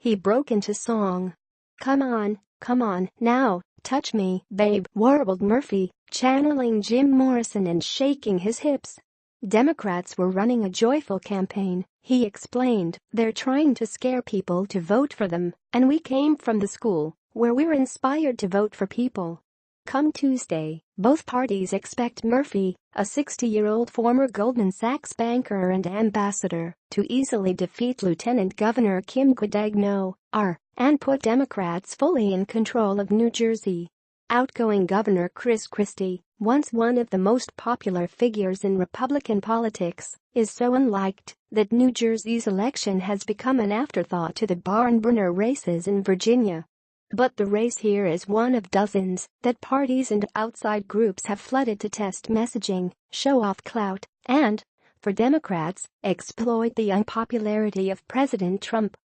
he broke into song. Come on, now, touch me, babe," warbled Murphy, channeling Jim Morrison and shaking his hips. Democrats were running a joyful campaign, he explained. "They're trying to scare people to vote for them, and we came from the school where we were inspired to vote for people." Come Tuesday, both parties expect Murphy, a 60-year-old former Goldman Sachs banker and ambassador, to easily defeat Lieutenant Governor Kim Guadagno, R., and put Democrats fully in control of New Jersey. Outgoing Governor Chris Christie, once one of the most popular figures in Republican politics, is so unliked that New Jersey's election has become an afterthought to the barn-burner races in Virginia. But the race here is one of dozens that parties and outside groups have flooded to test messaging, show off clout, and, for Democrats, exploit the unpopularity of President Trump.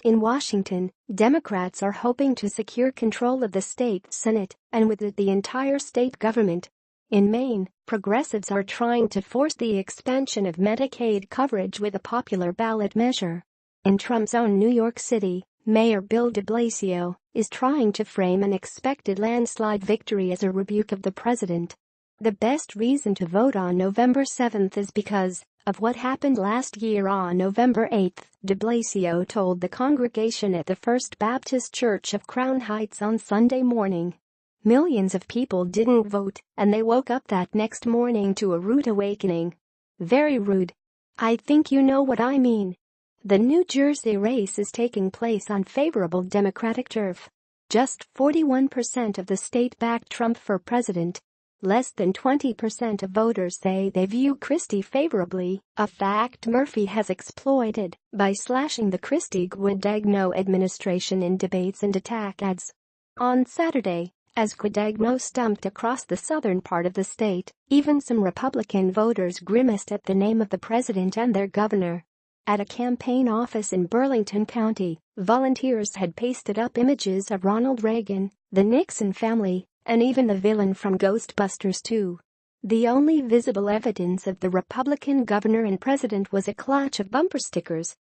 In Washington, Democrats are hoping to secure control of the state Senate and with it the entire state government. In Maine, progressives are trying to force the expansion of Medicaid coverage with a popular ballot measure. In Trump's own New York City, Mayor Bill de Blasio is trying to frame an expected landslide victory as a rebuke of the president. The best reason to vote on November 7th is because of what happened last year on November 8th, de Blasio told the congregation at the First Baptist Church of Crown Heights on Sunday morning. Millions of people didn't vote, and they woke up that next morning to a rude awakening. Very rude. I think you know what I mean. The New Jersey race is taking place on favorable Democratic turf. Just 41% of the state backed Trump for president. Less than 20% of voters say they view Christie favorably, a fact Murphy has exploited by slashing the Christie-Guadagno administration in debates and attack ads. On Saturday, as Guadagno stumped across the southern part of the state, even some Republican voters grimaced at the name of the president and their governor. At a campaign office in Burlington County, volunteers had pasted up images of Ronald Reagan, the Nixon family, and even the villain from Ghostbusters 2. The only visible evidence of the Republican governor and president was a clutch of bumper stickers.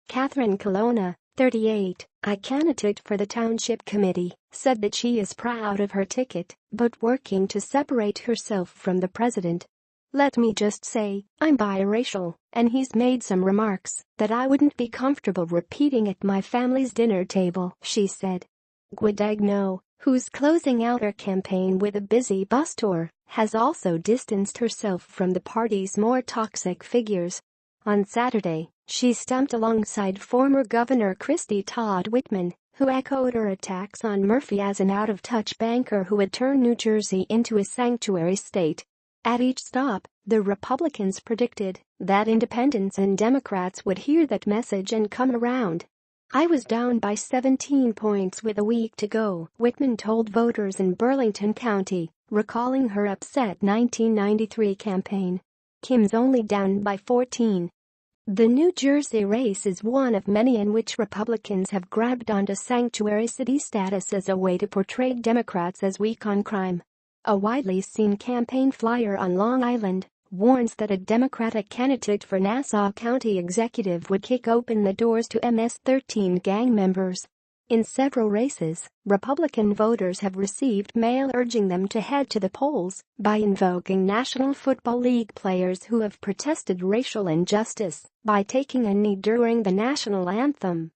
Catherine Colonna, 38, a candidate for the township committee, said that she is proud of her ticket, but working to separate herself from the president. "Let me just say, I'm biracial, and he's made some remarks that I wouldn't be comfortable repeating at my family's dinner table," she said. Guadagno, who's closing out her campaign with a busy bus tour, has also distanced herself from the party's more toxic figures. On Saturday, she stumped alongside former Governor Christie Todd Whitman, who echoed her attacks on Murphy as an out-of-touch banker who had turned New Jersey into a sanctuary state. At each stop, the Republicans predicted that independents and Democrats would hear that message and come around. "I was down by 17 points with a week to go," Whitman told voters in Burlington County, recalling her upset 1993 campaign. "Kim's only down by 14. The New Jersey race is one of many in which Republicans have grabbed onto sanctuary city status as a way to portray Democrats as weak on crime. A widely seen campaign flyer on Long Island warns that a Democratic candidate for Nassau County executive would kick open the doors to MS-13 gang members. In several races, Republican voters have received mail urging them to head to the polls by invoking National Football League players who have protested racial injustice by taking a knee during the national anthem.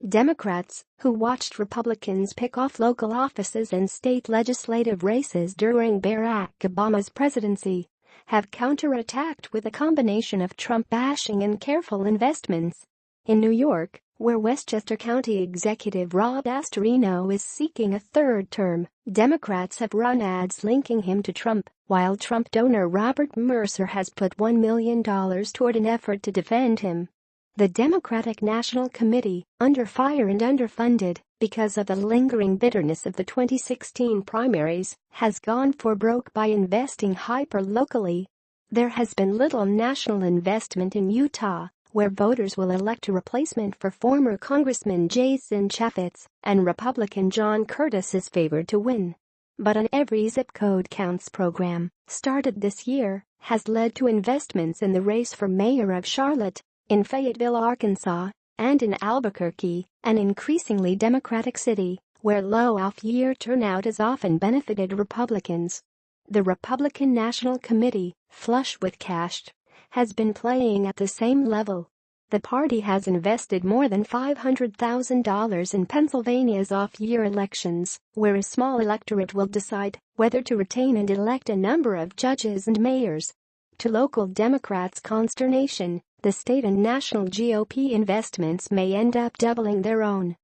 Democrats, who watched Republicans pick off local offices and state legislative races during Barack Obama's presidency, have counterattacked with a combination of Trump bashing and careful investments. In New York, where Westchester County Executive Rob Astorino is seeking a third term, Democrats have run ads linking him to Trump, while Trump donor Robert Mercer has put $1 million toward an effort to defend him. The Democratic National Committee, under fire and underfunded because of the lingering bitterness of the 2016 primaries, has gone for broke by investing hyper-locally. There has been little national investment in Utah, where voters will elect a replacement for former Congressman Jason Chaffetz, and Republican John Curtis is favored to win. But an Every Zip Code Counts program, started this year, has led to investments in the race for mayor of Charlotte. In Fayetteville, Arkansas, And in Albuquerque, an increasingly Democratic city, where low off-year turnout has often benefited Republicans. The Republican National Committee, flush with cash, has been playing at the same level. The party has invested more than $500,000 in Pennsylvania's off-year elections, where a small electorate will decide whether to retain and elect a number of judges and mayors. To local Democrats' consternation, the state and national GOP investments may end up doubling their own.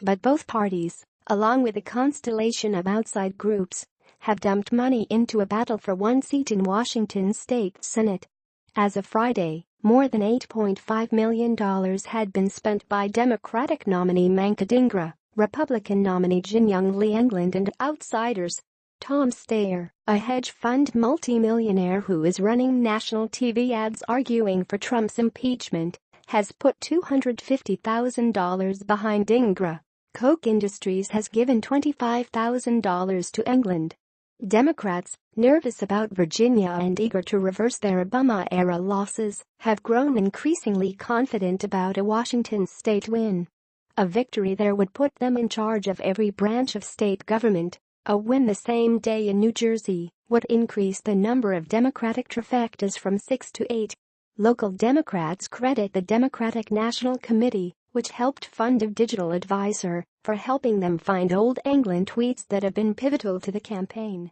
But both parties, along with a constellation of outside groups, have dumped money into a battle for one seat in Washington's state Senate. As of Friday, more than $8.5 million had been spent by Democratic nominee Manka Dhingra, Republican nominee Jinyoung Lee England, and outsiders. Tom Steyer, a hedge fund multimillionaire who is running national TV ads arguing for Trump's impeachment, has put $250,000 behind Dhingra. Koch Industries has given $25,000 to England. Democrats, nervous about Virginia and eager to reverse their Obama-era losses, have grown increasingly confident about a Washington state win. A victory there would put them in charge of every branch of state government. A win the same day in New Jersey would increase the number of Democratic trifectas from 6 to 8. Local Democrats credit the Democratic National Committee, which helped fund a digital advisor, for helping them find old England tweets that have been pivotal to the campaign.